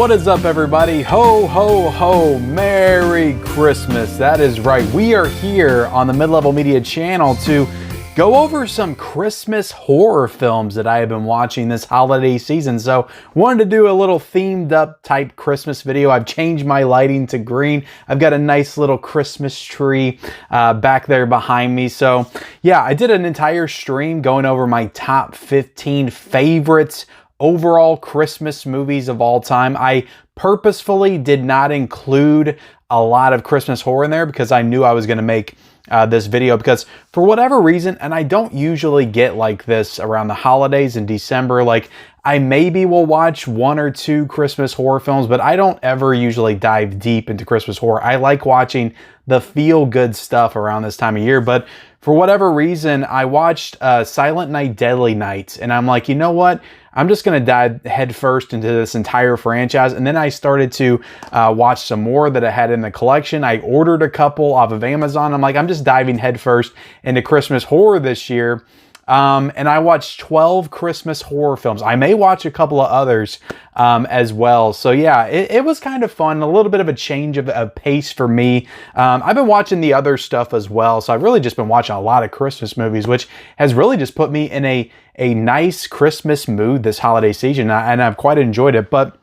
What is up, everybody? Ho, ho, ho, Merry Christmas. That is right. We are here on the Mid-Level Media channel to go over some Christmas horror films that I have been watching this holiday season. So wanted to do a little themed up type Christmas video. I've changed my lighting to green. I've got a nice little Christmas tree back there behind me. So yeah, I did an entire stream going over my top 15 favorites overall Christmas movies of all time. I purposefully did not include a lot of Christmas horror in there because I knew I was going to make this video, because for whatever reason, and I don't usually get like this around the holidays in December, like I maybe will watch one or two Christmas horror films, but I don't ever usually dive deep into Christmas horror. I like watching the feel-good stuff around this time of year, but for whatever reason, I watched Silent Night, Deadly Night, and I'm like, you know what? I'm just going to dive headfirst into this entire franchise. And then I started to watch some more that I had in the collection. I ordered a couple off of Amazon. I'm like, I'm just diving headfirst into Christmas horror this year. And I watched 12 Christmas horror films. I may watch a couple of others as well. So yeah, it was kind of fun. A little bit of a change of pace for me. I've been watching the other stuff as well. So I've really just been watching a lot of Christmas movies, which has really just put me in a nice Christmas mood this holiday season. And I've quite enjoyed it. But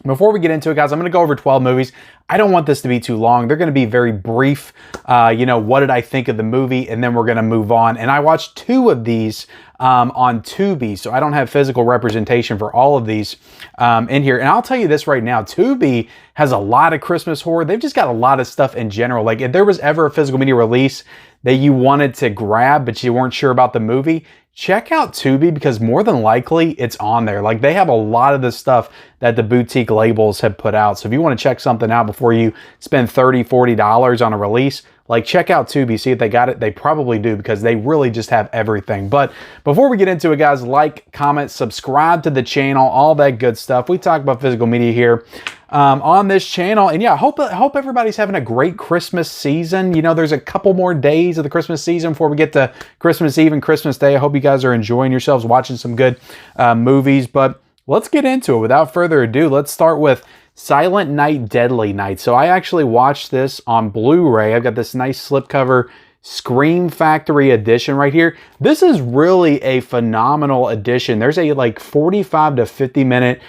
before we get into it, guys, I'm going to go over 12 movies. I don't want this to be too long. They're going to be very brief. What did I think of the movie? And then we're going to move on. And I watched two of these on Tubi, so I don't have physical representation for all of these in here. And I'll tell you this right now, Tubi has a lot of Christmas horror. They've just got a lot of stuff in general. Like if there was ever a physical media release that you wanted to grab, but you weren't sure about the movie, check out Tubi, because more than likely it's on there. Like they have a lot of the stuff that the boutique labels have put out. So if you want to check something out before you spend $30, $40 on a release, like check out Tubi, see if they got it. They probably do, because they really just have everything. But before we get into it, guys, like, comment, subscribe to the channel, all that good stuff. We talk about physical media here on this channel. And yeah, I hope everybody's having a great Christmas season. You know, there's a couple more days of the Christmas season before we get to Christmas Eve and Christmas Day. I hope you guys are enjoying yourselves, watching some good movies. But let's get into it. Without further ado, let's start with Silent Night, Deadly Night. So I actually watched this on Blu-ray. I've got this nice slipcover Scream Factory edition right here. This is really a phenomenal edition. There's a like 45 to 50 minute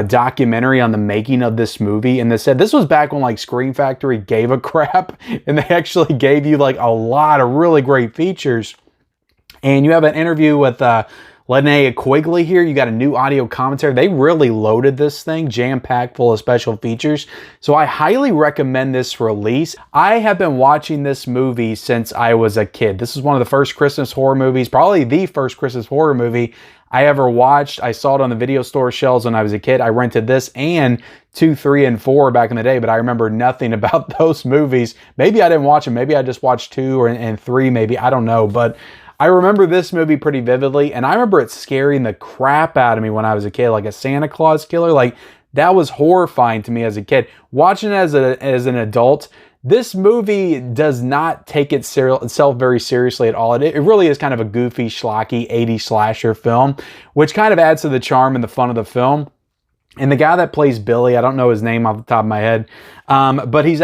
documentary on the making of this movie. And they said this was back when like Scream Factory gave a crap, and they actually gave you like a lot of really great features. And you have an interview with Linnea Quigley here. You got a new audio commentary. They really loaded this thing, jam-packed full of special features. So I highly recommend this release. I have been watching this movie since I was a kid. This is one of the first Christmas horror movies, probably the first Christmas horror movie I ever watched. I saw it on the video store shelves when I was a kid. I rented this and 2, 3, and 4 back in the day, but I remember nothing about those movies. Maybe I didn't watch them. Maybe I just watched 2 and 3, maybe. I don't know, but I remember this movie pretty vividly, and I remember it scaring the crap out of me when I was a kid, like a Santa Claus killer. Like, that was horrifying to me as a kid. Watching it as an adult, this movie does not take itself very seriously at all. It really is kind of a goofy, schlocky 80s slasher film, which kind of adds to the charm and the fun of the film. And the guy that plays Billy, I don't know his name off the top of my head, but he's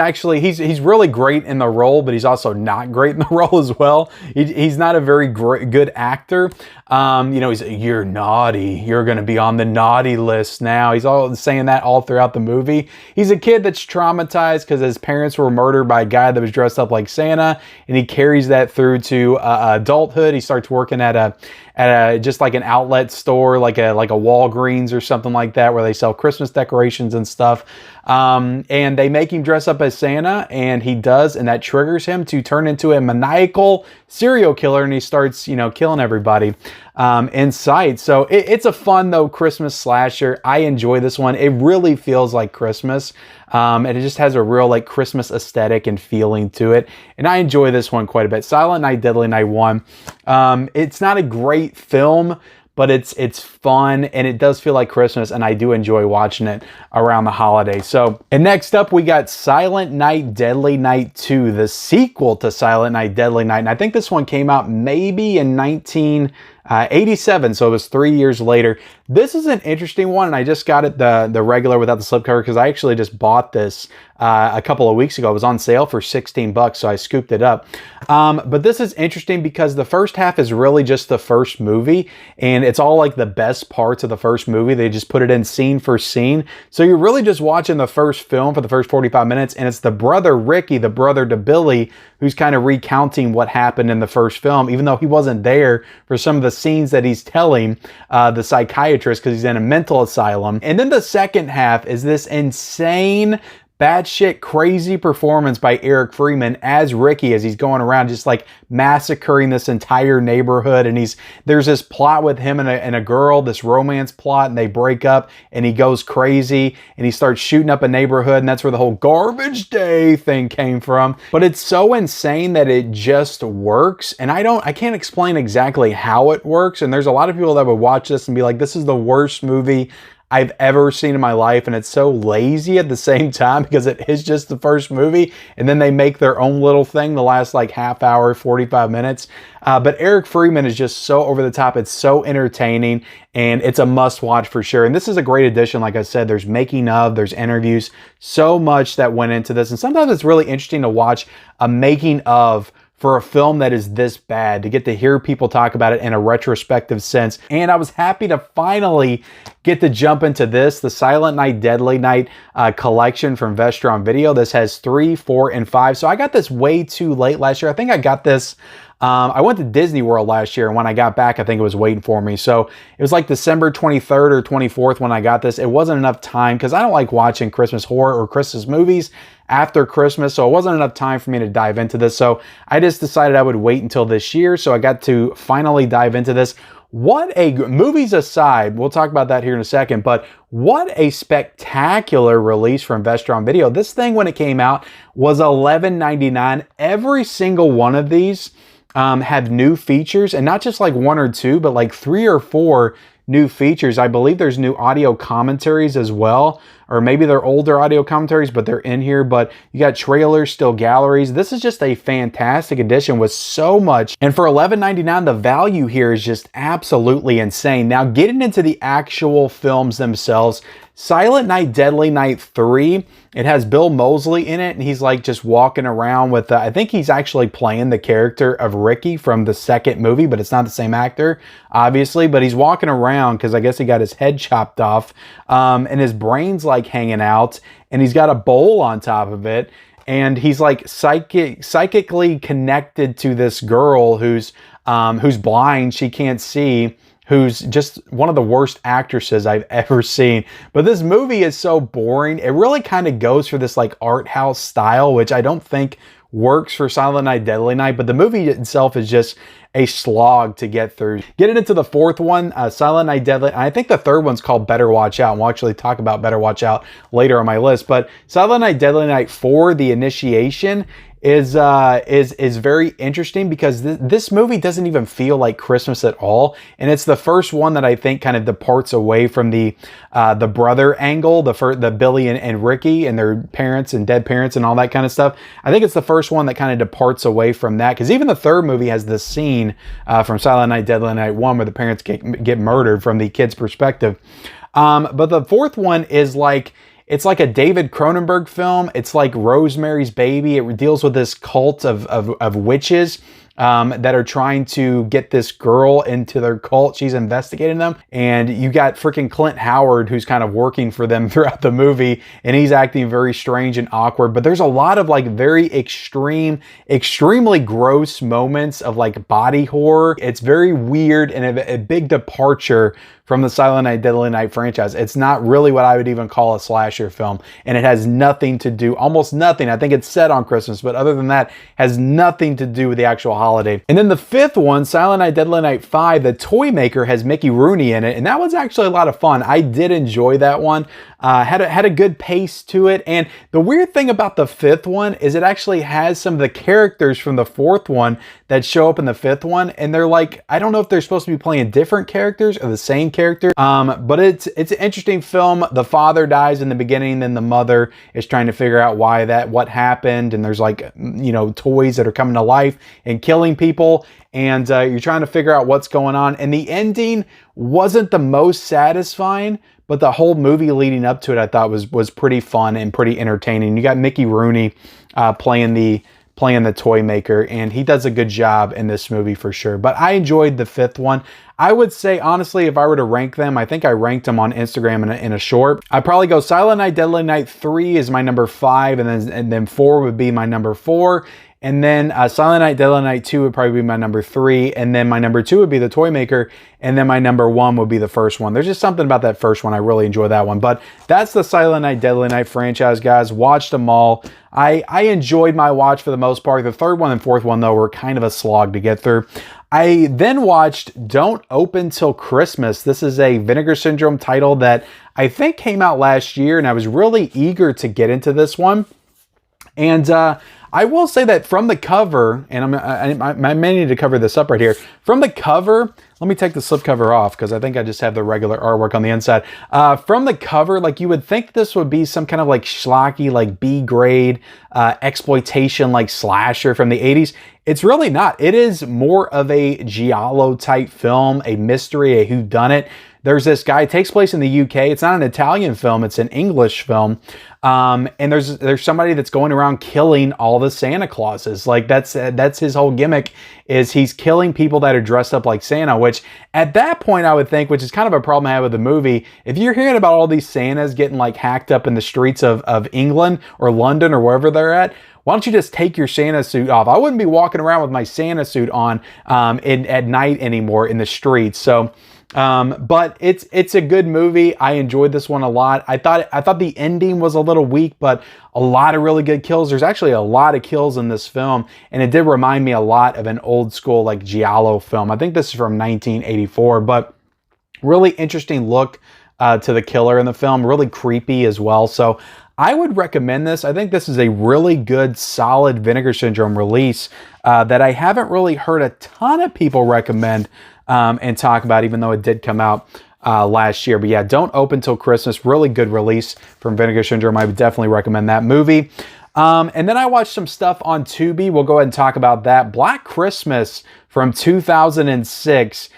really great in the role, but he's also not great in the role as well. He's not a very good actor. You're naughty. You're going to be on the naughty list now. He's all saying that all throughout the movie. He's a kid that's traumatized because his parents were murdered by a guy that was dressed up like Santa, and he carries that through to adulthood. He starts working at just like an outlet store, like a Walgreens or something like that, where they sell Christmas decorations and stuff. And they make him dress up as Santa, and he does, and that triggers him to turn into a maniacal serial killer, and he starts, killing everybody in sight. So it's a fun, though, Christmas slasher. I enjoy this one. It really feels like Christmas, and it just has a real like Christmas aesthetic and feeling to it, and I enjoy this one quite a bit. Silent Night, Deadly Night 1. It's not a great film, but it's fun, and it does feel like Christmas, and I do enjoy watching it around the holidays. So, and next up, we got Silent Night, Deadly Night 2, the sequel to Silent Night, Deadly Night. And I think this one came out maybe in '87, so it was 3 years later. This is an interesting one, and I just got it the regular without the slipcover because I actually just bought this a couple of weeks ago. It was on sale for 16 bucks, so I scooped it up. But this is interesting because the first half is really just the first movie, and it's all like the best parts of the first movie. They just put it in scene for scene. So you're really just watching the first film for the first 45 minutes, and it's the brother Ricky, the brother to Billy, who's kind of recounting what happened in the first film, even though he wasn't there for some of the scenes that he's telling the psychiatrist because he's in a mental asylum. And then the second half is this insane, batshit crazy performance by Eric Freeman as Ricky, as he's going around just like massacring this entire neighborhood. And there's this plot with him and a girl, this romance plot, and they break up and he goes crazy and he starts shooting up a neighborhood, and that's where the whole garbage day thing came from. But it's so insane that it just works, and I can't explain exactly how it works. And there's a lot of people that would watch this and be like, this is the worst movie I've ever seen in my life, and it's so lazy at the same time because it is just the first movie, and then they make their own little thing the last like half hour, 45 minutes. But Eric Freeman is just so over the top. It's so entertaining, and it's a must watch for sure. And this is a great addition. Like I said, there's making of, there's interviews, so much that went into this. And sometimes it's really interesting to watch a making of for a film that is this bad, to get to hear people talk about it in a retrospective sense. And I was happy to finally get to jump into this, the Silent Night, Deadly Night collection from Vestron Video. This has 3, 4, and 5. So I got this way too late last year. I think I got this, I went to Disney World last year, and when I got back, I think it was waiting for me. So it was like December 23rd or 24th when I got this. It wasn't enough time because I don't like watching Christmas horror or Christmas movies after Christmas, so it wasn't enough time for me to dive into this. So I just decided I would wait until this year, so I got to finally dive into this. Movies aside, we'll talk about that here in a second, but what a spectacular release from Vestron Video. This thing, when it came out, was $11.99. Every single one of these had new features, and not just like 1 or 2, but like 3 or 4 new features. I believe there's new audio commentaries as well, or maybe they're older audio commentaries, but they're in here. But you got trailers, still galleries. This is just a fantastic edition with so much. And for $11.99, the value here is just absolutely insane. Now, getting into the actual films themselves, Silent Night, Deadly Night 3, it has Bill Moseley in it, and he's like just walking around with, I think he's actually playing the character of Ricky from the second movie, but it's not the same actor, obviously, but he's walking around because I guess he got his head chopped off, and his brain's like hanging out, and he's got a bowl on top of it, and he's like psychically connected to this girl who's blind, she can't see, who's just one of the worst actresses I've ever seen. But this movie is so boring. It really kind of goes for this like art house style, which I don't think works for Silent Night, Deadly Night, but the movie itself is just a slog to get through. Getting into the fourth one, Silent Night, Deadly, I think the third one's called Better Watch Out, and we'll actually talk about Better Watch Out later on my list. But Silent Night, Deadly Night 4, The Initiation, is very interesting because this movie doesn't even feel like Christmas at all, and it's the first one that I think kind of departs away from the brother angle, the Billy and Ricky and their parents and dead parents and all that kind of stuff. I think it's the first one that kind of departs away from that, because even the third movie has this scene from Silent Night, Deadly Night 1 where the parents get murdered from the kid's perspective. But the fourth one is like, it's like a David Cronenberg film. It's like Rosemary's Baby. It deals with this cult of witches that are trying to get this girl into their cult. She's investigating them. And you got freaking Clint Howard, who's kind of working for them throughout the movie. And he's acting very strange and awkward. But there's a lot of like very extremely gross moments of like body horror. It's very weird and a big departure from the Silent Night, Deadly Night franchise. It's not really what I would even call a slasher film. And it has nothing to do, almost nothing. I think it's set on Christmas, but other than that, has nothing to do with the actual holiday. And then the fifth one, Silent Night, Deadly Night 5, the toy maker has Mickey Rooney in it. And that was actually a lot of fun. I did enjoy that one. Had a good pace to it. And the weird thing about the fifth one is it actually has some of the characters from the fourth one that show up in the fifth one. And they're like, I don't know if they're supposed to be playing different characters or the same character. But it's an interesting film. The father dies in the beginning, then the mother is trying to figure out what happened. And there's like, you know, toys that are coming to life and killing people. And you're trying to figure out what's going on. And the ending wasn't the most satisfying, but the whole movie leading up to it, I thought was pretty fun and pretty entertaining. You got Mickey Rooney playing the toy maker, and he does a good job in this movie for sure. But I enjoyed the fifth one. I would say, honestly, if I were to rank them, I think I ranked them on Instagram in a short. I'd probably go Silent Night, Deadly Night 3 is my number 5, and then 4 would be my number 4. And then Silent Night, Deadly Night 2 would probably be my number 3. And then my number 2 would be The Toy Maker. And then my number 1 would be the first one. There's just something about that first one. I really enjoy that one. But that's the Silent Night, Deadly Night franchise, guys. Watched them all. I enjoyed my watch for the most part. The third one and fourth one, though, were kind of a slog to get through. I then watched Don't Open Till Christmas. This is a Vinegar Syndrome title that I think came out last year. And I was really eager to get into this one. And I will say that from the cover, and I may need to cover this up right here. From the cover, let me take the slipcover off because I think I just have the regular artwork on the inside. From the cover, like you would think this would be some kind of like schlocky, like B-grade exploitation, like slasher from the 80s. It's really not. It is more of a giallo type film, a mystery, a whodunit. There's this guy, it takes place in the UK. It's not an Italian film, it's an English film. And there's somebody that's going around killing all the Santa Clauses. Like that's his whole gimmick, is he's killing people that are dressed up like Santa, which at that point I would think, which is kind of a problem I have with the movie, if you're hearing about all these Santas getting like hacked up in the streets of England or London or wherever they're at, why don't you just take your Santa suit off? I wouldn't be walking around with my Santa suit on at night anymore in the streets. So, but it's a good movie. I enjoyed this one a lot. I thought the ending was a little weak, but a lot of really good kills. There's actually a lot of kills in this film, and it did remind me a lot of an old school like giallo film. I think this is from 1984, but really interesting look to the killer in the film. Really creepy as well. So I would recommend this. I think this is a really good, solid Vinegar Syndrome release that I haven't really heard a ton of people recommend and talk about, even though it did come out last year. But yeah, Don't Open Till Christmas. Really good release from Vinegar Syndrome. I would definitely recommend that movie. And then I watched some stuff on Tubi. We'll go ahead and talk about that. Black Christmas from 2006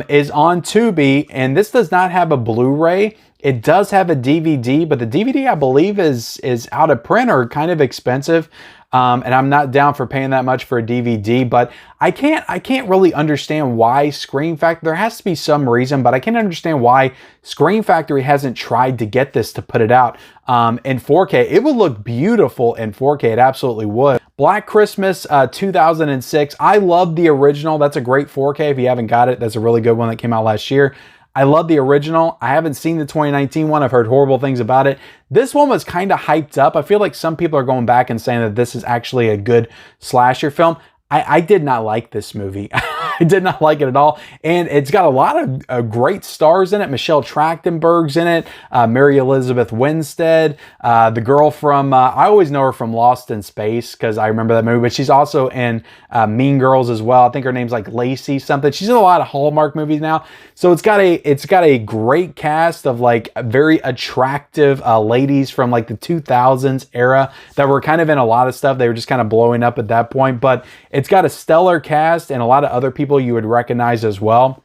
is on Tubi, and this does not have a Blu-ray. It does have a DVD, but the DVD I believe is out of print or kind of expensive. And I'm not down for paying that much for a DVD, but I can't really understand why Scream Factory, there has to be some reason, but I can't understand why Scream Factory hasn't tried to get this to put it out in 4K. It would look beautiful in 4K. It absolutely would. Black Christmas 2006. I love the original. That's a great 4K. If you haven't got it, that's a really good one that came out last year. I love the original. I haven't seen the 2019 one. I've heard horrible things about it. This one was kind of hyped up. I feel like some people are going back and saying that this is actually a good slasher film. I did not like this movie. I did not like it at all. And it's got a lot of great stars in it. Michelle Trachtenberg's in it. Mary Elizabeth Winstead. The girl from, I always know her from Lost in Space because I remember that movie. But she's also in Mean Girls as well. I think her name's like Lacey something. She's in a lot of Hallmark movies now. So it's got a great cast of like very attractive ladies from like the 2000s era that were kind of in a lot of stuff. They were just kind of blowing up at that point. But it's got a stellar cast and a lot of other people you would recognize as well.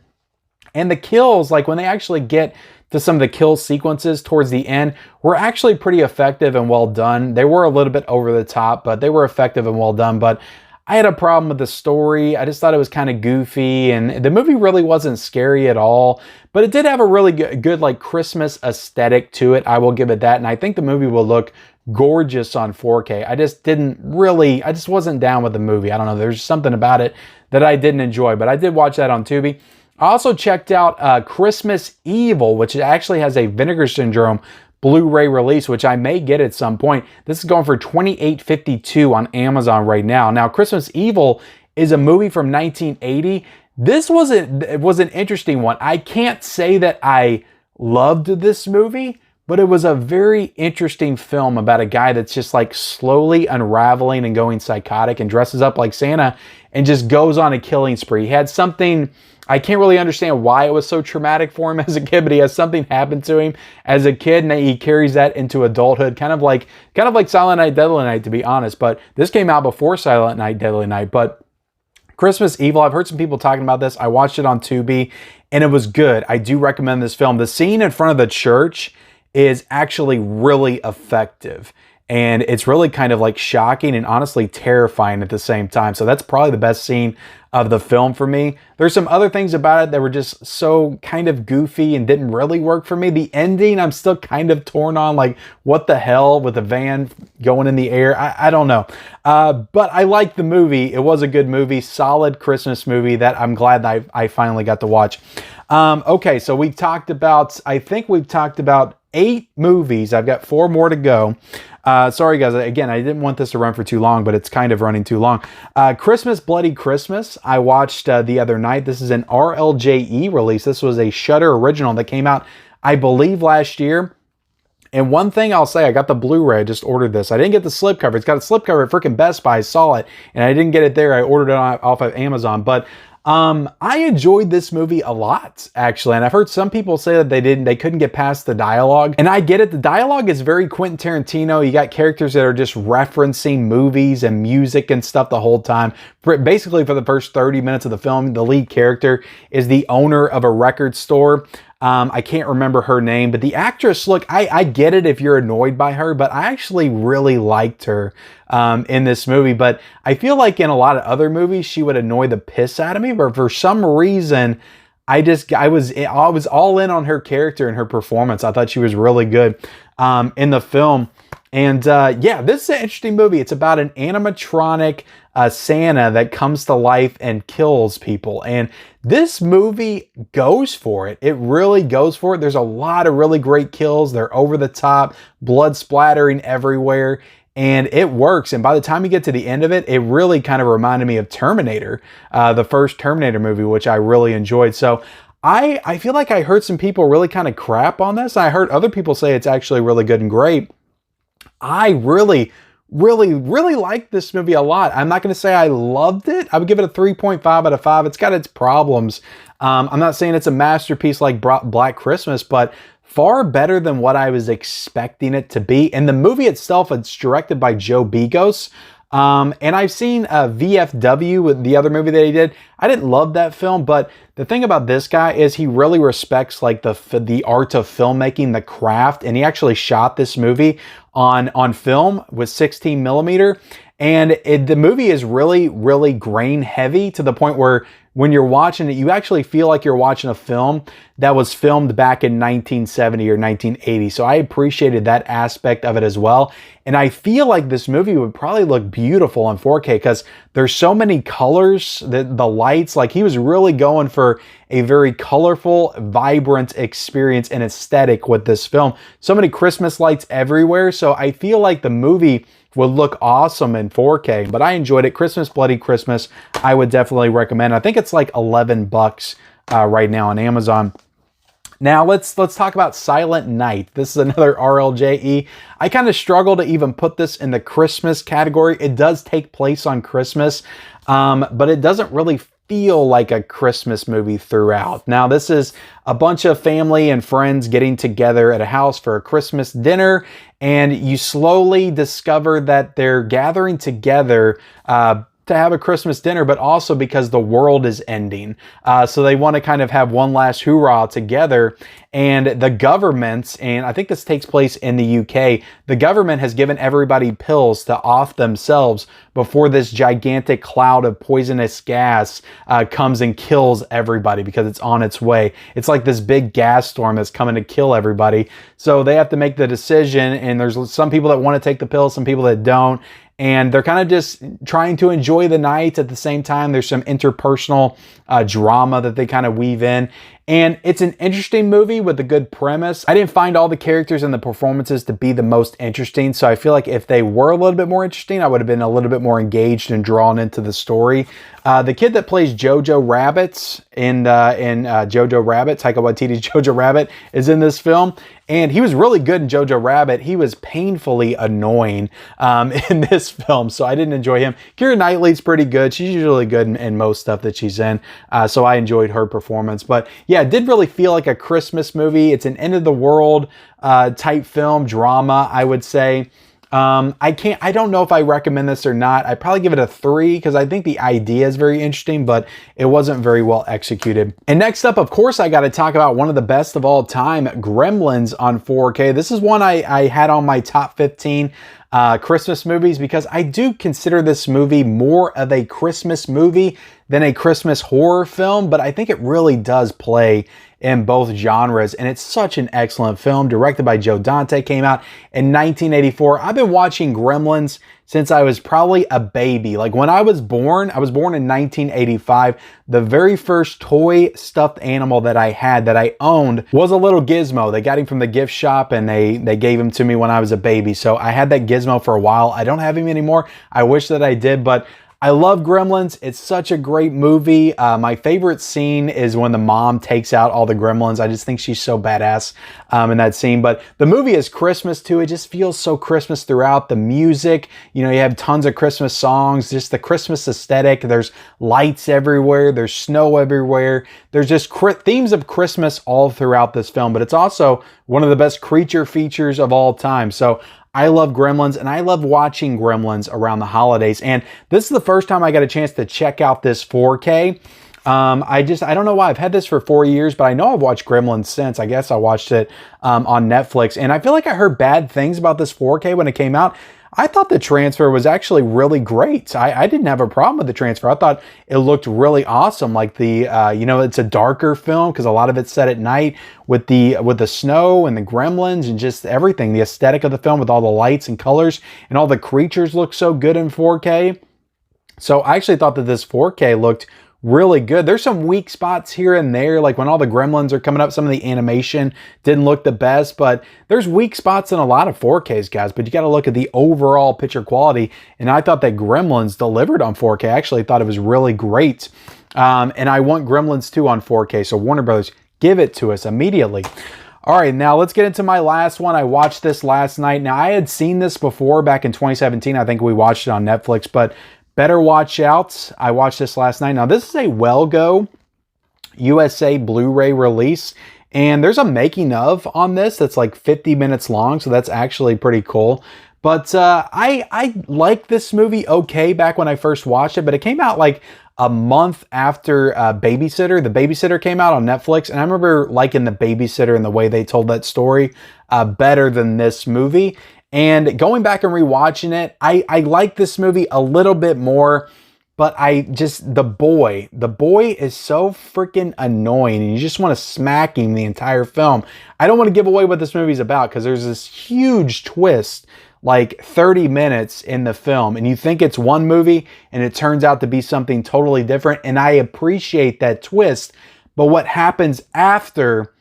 And the kills, like when they actually get to some of the kill sequences towards the end, were actually pretty effective and well done. They were a little bit over the top, but they were effective and well done. But I had a problem with the story. I just thought it was kind of goofy, and the movie really wasn't scary at all. But it did have a really good like Christmas aesthetic to it. I will give it that. And I think the movie will look gorgeous on 4K. I just wasn't down with the movie. I don't know. There's something about it that I didn't enjoy, but I did watch that on Tubi. I also checked out Christmas Evil, which actually has a Vinegar Syndrome Blu-ray release, which I may get at some point. This is going for $28.52 on Amazon right now. Now, Christmas Evil is a movie from 1980. This was an interesting one. I can't say that I loved this movie, but it was a very interesting film about a guy that's just like slowly unraveling and going psychotic and dresses up like Santa and just goes on a killing spree. He had something, I can't really understand why it was so traumatic for him as a kid, but he has something happen to him as a kid and he carries that into adulthood, kind of like Silent Night, Deadly Night, to be honest. But this came out before Silent Night, Deadly Night. But Christmas Evil, I've heard some people talking about this. I watched it on Tubi and it was good. I do recommend this film. The scene in front of the church is actually really effective. And it's really kind of like shocking and honestly terrifying at the same time. So that's probably the best scene of the film for me. There's some other things about it that were just so kind of goofy and didn't really work for me. The ending, I'm still kind of torn on, like what the hell with the van going in the air. I don't know. But I liked the movie. It was a good movie, solid Christmas movie that I'm glad that I finally got to watch. Okay, so we've talked about, I think we've talked about 8 movies. I've got 4 more to go. Sorry guys, again, I didn't want this to run for too long, but it's kind of running too long. Christmas Bloody Christmas, I watched the other night. This is an RLJE release. This was a Shudder original that came out, I believe, last year. And one thing I'll say, I got the Blu-ray, I just ordered this. I didn't get the slipcover. It's got a slipcover at freaking Best Buy. I saw it, and I didn't get it there. I ordered it off of Amazon. But I enjoyed this movie a lot, actually. And I've heard some people say that they couldn't get past the dialogue. And I get it. The dialogue is very Quentin Tarantino. You got characters that are just referencing movies and music and stuff the whole time. Basically, for the first 30 minutes of the film, the lead character is the owner of a record store. I can't remember her name, but the actress, look, I get it if you're annoyed by her, but I actually really liked her in this movie. But I feel like in a lot of other movies, she would annoy the piss out of me. But for some reason, I was all in on her character and her performance. I thought she was really good in the film. And yeah, this is an interesting movie. It's about an animatronic Santa that comes to life and kills people. And this movie goes for it. It really goes for it. There's a lot of really great kills. They're over the top, blood splattering everywhere. And it works. And by the time you get to the end of it, it really kind of reminded me of Terminator, the first Terminator movie, which I really enjoyed. So I feel like I heard some people really kind of crap on this. I heard other people say it's actually really good and great. I really liked this movie a lot. I'm not going to say I loved it. I would give it a 3.5 out of 5. It's got its problems. I'm not saying it's a masterpiece like Black Christmas, but far better than what I was expecting it to be. And the movie itself, it's directed by Joe Begos. And I've seen VFW with the other movie that he did. I didn't love that film, but the thing about this guy is he really respects like the art of filmmaking, the craft, and he actually shot this movie on film with 16 millimeter. And the movie is really grain heavy to the point where when you're watching it, you actually feel like you're watching a film that was filmed back in 1970 or 1980. So I appreciated that aspect of it as well. And I feel like this movie would probably look beautiful on 4K because there's so many colors, the lights, like he was really going for a very colorful, vibrant experience and aesthetic with this film. So many Christmas lights everywhere. So I feel like the movie would look awesome in 4K, but I enjoyed it. Christmas Bloody Christmas, I would definitely recommend. I think it's like $11 right now on Amazon. Now let's talk about Silent Night. This is another RLJE. I kind of struggle to even put this in the Christmas category. It does take place on Christmas, but it doesn't really feel like a Christmas movie throughout. Now, this is a bunch of family and friends getting together at a house for a Christmas dinner, and you slowly discover that they're gathering together to have a Christmas dinner, but also because the world is ending. So they want to kind of have one last hoorah together. And the government, and I think this takes place in the UK, the government has given everybody pills to off themselves before this gigantic cloud of poisonous gas comes and kills everybody because it's on its way. It's like this big gas storm that's coming to kill everybody. So they have to make the decision, and there's some people that want to take the pill, some people that don't. And they're kind of just trying to enjoy the night at the same time. There's some interpersonal drama that they kind of weave in. And it's an interesting movie with a good premise. I didn't find all the characters and the performances to be the most interesting, so I feel like if they were a little bit more interesting, I would have been a little bit more engaged and drawn into the story. The kid that plays Jojo Rabbit in Jojo Rabbit, Taika Waititi's Jojo Rabbit, is in this film. And he was really good in Jojo Rabbit. He was painfully annoying in this film, so I didn't enjoy him. Keira Knightley's pretty good. She's usually good in most stuff that she's in, so I enjoyed her performance. But yeah, it did really feel like a Christmas movie. It's an end of the world type film, drama, I would say. I don't know if I recommend this or not. I'd probably give it a 3 because I think the idea is very interesting, but it wasn't very well executed. And next up, of course, I got to talk about one of the best of all time, Gremlins on 4K. This is one I had on my top 15 Christmas movies because I do consider this movie more of a Christmas movie than a Christmas horror film, but I think it really does play in both genres, and it's such an excellent film. Directed by Joe Dante, came out in 1984. I've been watching Gremlins since I was probably a baby. Like when I was born in 1985. The very first toy stuffed animal that I had, that I owned, was a little Gizmo. They got him from the gift shop and they gave him to me when I was a baby. So I had that Gizmo for a while. I don't have him anymore. I wish that I did, but I love Gremlins. It's such a great movie. My favorite scene is when the mom takes out all the gremlins. I just think she's so badass in that scene. But the movie is Christmas too. It just feels so Christmas throughout. The music, you know, you have tons of Christmas songs, just the Christmas aesthetic. There's lights everywhere. There's snow everywhere. There's just themes of Christmas all throughout this film. But it's also one of the best creature features of all time. So I love Gremlins, and I love watching Gremlins around the holidays. And this is the first time I got a chance to check out this 4K. I don't know why. I've had this for 4 years, but I know I've watched Gremlins since. I guess I watched it on Netflix. And I feel like I heard bad things about this 4K when it came out. I thought the transfer was actually really great. I didn't have a problem with the transfer. I thought it looked really awesome. Like it's a darker film because a lot of it's set at night with the snow and the gremlins and just everything. The aesthetic of the film with all the lights and colors and all the creatures look so good in 4K. So I actually thought that this 4K looked really good. There's some weak spots here and there, like when all the gremlins are coming up, some of the animation didn't look the best, but there's weak spots in a lot of 4Ks, guys. But you got to look at the overall picture quality, and I thought that Gremlins delivered on 4K. I actually thought it was really great, and I want Gremlins 2 on 4K, so Warner Brothers, give it to us immediately. All right, now let's get into my last one. I watched this last night. Now, I had seen this before back in 2017. I think we watched it on Netflix, but Better Watch Out. I watched this last night. Now, this is a Well Go USA Blu-ray release, and there's a making of on this that's like 50 minutes long, so that's actually pretty cool. But I liked this movie okay back when I first watched it, but it came out like a month after Babysitter. The Babysitter came out on Netflix, and I remember liking The Babysitter and the way they told that story better than this movie. And going back and rewatching it, I like this movie a little bit more, but the boy is so freaking annoying, and you just want to smack him the entire film. I don't want to give away what this movie's about because there's this huge twist, like 30 minutes in the film, and you think it's one movie, and it turns out to be something totally different, and I appreciate that twist, but what happens after,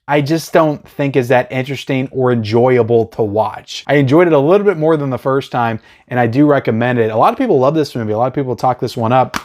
I just don't think is that interesting or enjoyable to watch. I enjoyed it a little bit more than the first time, and I do recommend it. A lot of people love this movie. A lot of people talk this one up.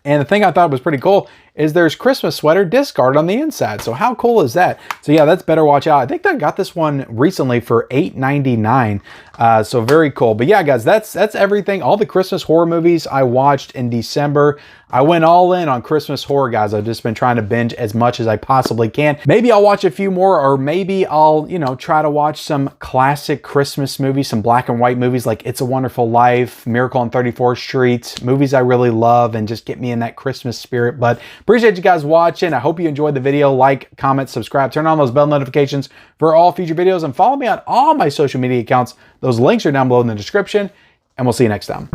And the thing I thought was pretty cool is there's Christmas sweater discard on the inside. So how cool is that? So yeah, that's Better Watch Out. I think I got this one recently for $8.99. So very cool. But yeah, guys, that's everything. All the Christmas horror movies I watched in December. I went all in on Christmas horror, guys. I've just been trying to binge as much as I possibly can. Maybe I'll watch a few more, or maybe I'll, try to watch some classic Christmas movies, some black and white movies like It's a Wonderful Life, Miracle on 34th Street, movies I really love and just get me in that Christmas spirit. But appreciate you guys watching. I hope you enjoyed the video. Like, comment, subscribe, turn on those bell notifications for all future videos, and follow me on all my social media accounts. Those links are down below in the description, and we'll see you next time.